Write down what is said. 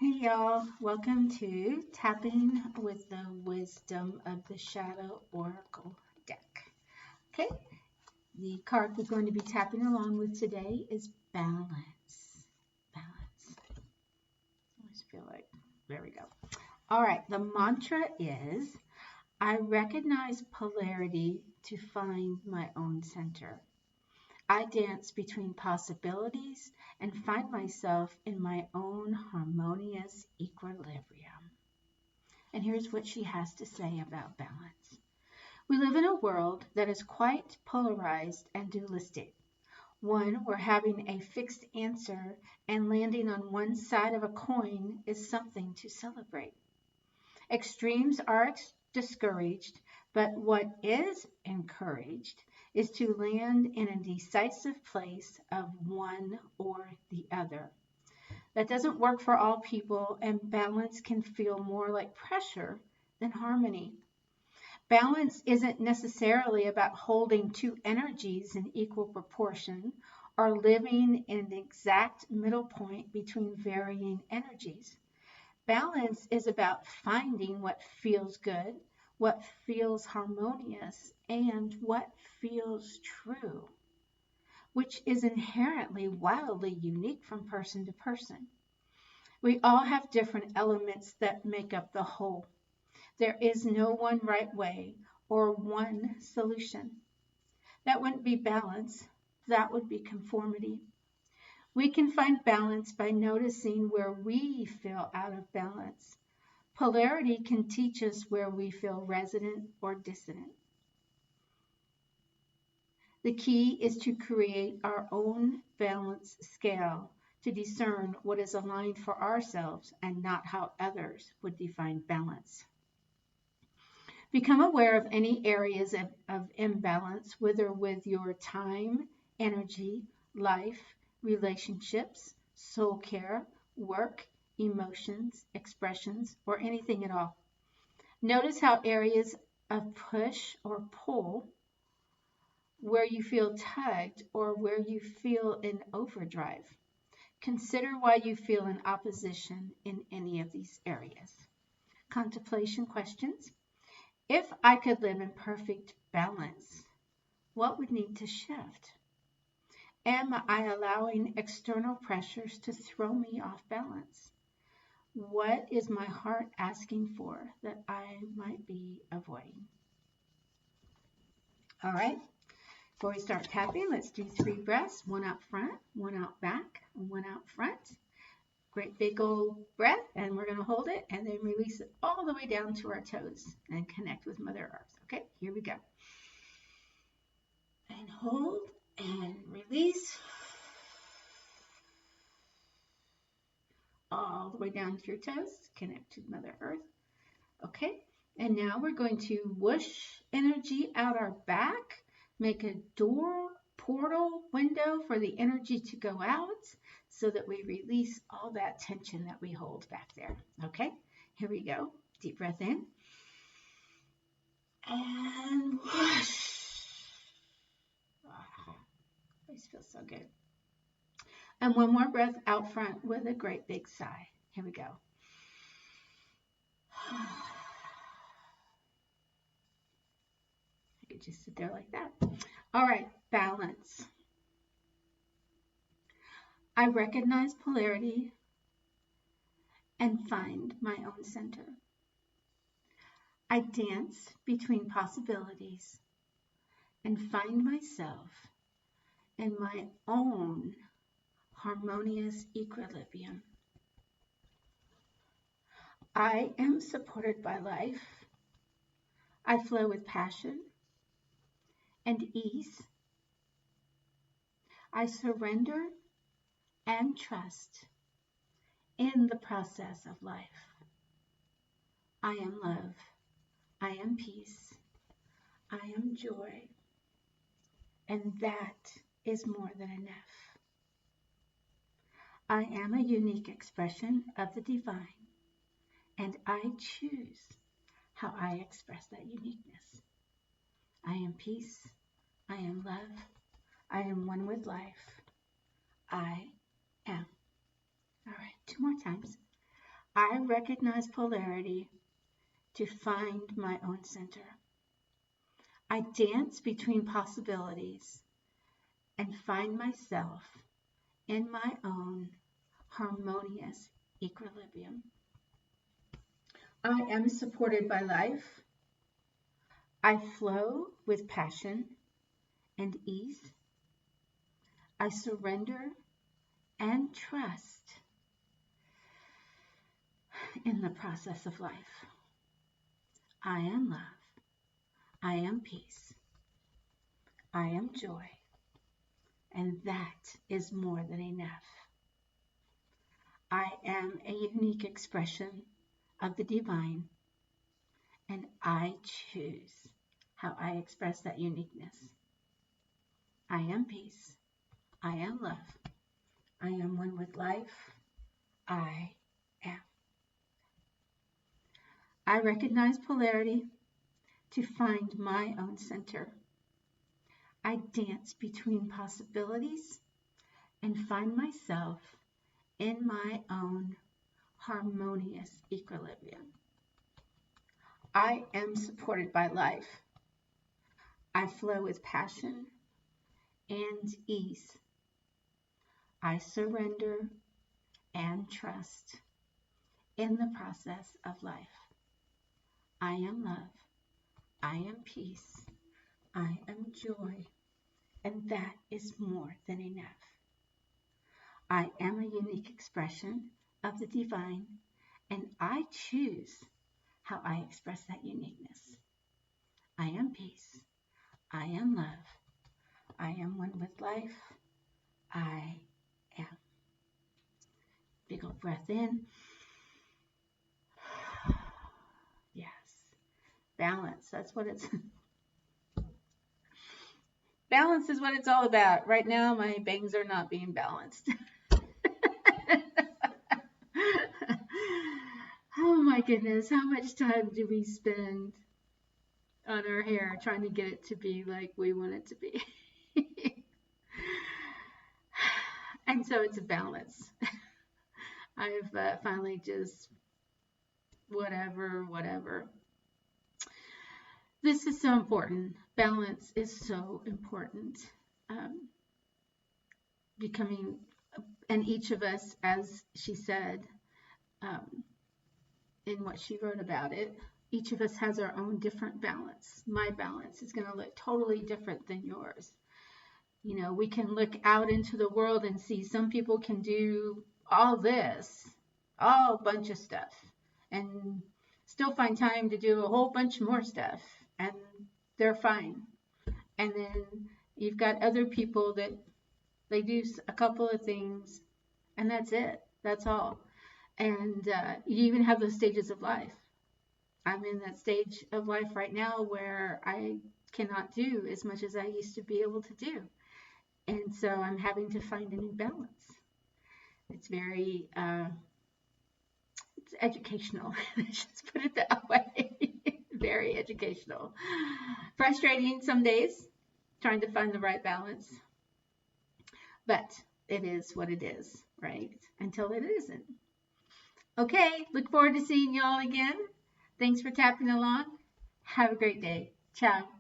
Hey y'all, welcome to Tapping with the Wisdom of the Shadow Oracle deck. Okay, the card we're going to be tapping along with today is Balance. Balance. I always feel like, there we go. All right, the mantra is I recognize polarity to find my own center. I dance between possibilities and find myself in my own harmonious equilibrium. And here's what she has to say about balance. We live in a world that is quite polarized and dualistic, one where having a fixed answer and landing on one side of a coin is something to celebrate. Extremes are discouraged, but what is encouraged is to land in a decisive place of one or the other. That doesn't work for all people, and balance can feel more like pressure than harmony. Balance isn't necessarily about holding two energies in equal proportion or living in an exact middle point between varying energies. Balance is about finding what feels good, what feels harmonious, and what feels true, which is inherently wildly unique from person to person. We all have different elements that make up the whole. There is no one right way or one solution. That wouldn't be balance, that would be conformity. We can find balance by noticing where we feel out of balance. Polarity can teach us where we feel resonant or dissonant. The key is to create our own balance scale to discern what is aligned for ourselves and not how others would define balance. Become aware of any areas of imbalance, whether with your time, energy, life, relationships, soul care, work, emotions, expressions, or anything at all. Notice how areas of push or pull, where you feel tugged or where you feel in overdrive. Consider why you feel in opposition in any of these areas. Contemplation questions. If I could live in perfect balance, what would need to shift? Am I allowing external pressures to throw me off balance? What is my heart asking for that I might be avoiding? All right, before we start tapping, let's do 3 breaths, one out front, one out back, and one out front. Great big old breath, and we're going to hold it and then release it all the way down to our toes and connect with Mother Earth. Okay, here we go. And hold and release all the way down to your toes. Connect to Mother Earth. Okay, and now we're going to whoosh energy out our back, make a door, portal, window for the energy to go out so that we release all that tension that we hold back there. Okay, here we go. Deep breath in. And whoosh. This feels so good. And one more breath out front with a great big sigh. Here we go. I could just sit there like that. All right, balance. I recognize polarity and find my own center. I dance between possibilities and find myself in my own harmonious equilibrium. I am supported by life. I flow with passion and ease. I surrender and trust in the process of life. I am love. I am peace. I am joy. And that is more than enough. I am a unique expression of the divine, and I choose how I express that uniqueness. I am peace. I am love. I am one with life. I am. All right, 2 more times. I recognize polarity to find my own center. I dance between possibilities and find myself in my own harmonious equilibrium. I am supported by life. I flow with passion and ease. I surrender and trust in the process of life. I am love. I am peace. I am joy. And that is more than enough. I am a unique expression of the divine, and I choose how I express that uniqueness. I am peace. I am love. I am one with life. I am. I recognize polarity to find my own center. I dance between possibilities and find myself in my own harmonious equilibrium. I am supported by life. I flow with passion and ease. I surrender and trust in the process of life. I am love. I am peace. I am joy. And that is more than enough. I am a unique expression of the divine, and I choose how I express that uniqueness. I am peace. I am love. I am one with life. I am. Big old breath in. Yes. Balance. That's what it's. Balance is what it's all about. Right now, my bangs are not being balanced. Oh my goodness, how much time do we spend on our hair trying to get it to be like we want it to be? And so it's a balance. I've finally just whatever. This is so important. Balance is so important. Becoming, and each of us, as she said, in what she wrote about it, each of us has our own different balance. My balance is going to look totally different than yours. You know, we can look out into the world and see some people can do all this, all bunch of stuff, and still find time to do a whole bunch more stuff, and they're fine. And then you've got other people that they do a couple of things, and that's it. That's all. And you even have those stages of life. I'm in that stage of life right now where I cannot do as much as I used to be able to do. And so I'm having to find a new balance. It's very, it's educational. Let's just put it that way. Very educational. Frustrating some days, trying to find the right balance. But it is what it is, right? Until it isn't. Okay, look forward to seeing y'all again. Thanks for tapping along. Have a great day. Ciao.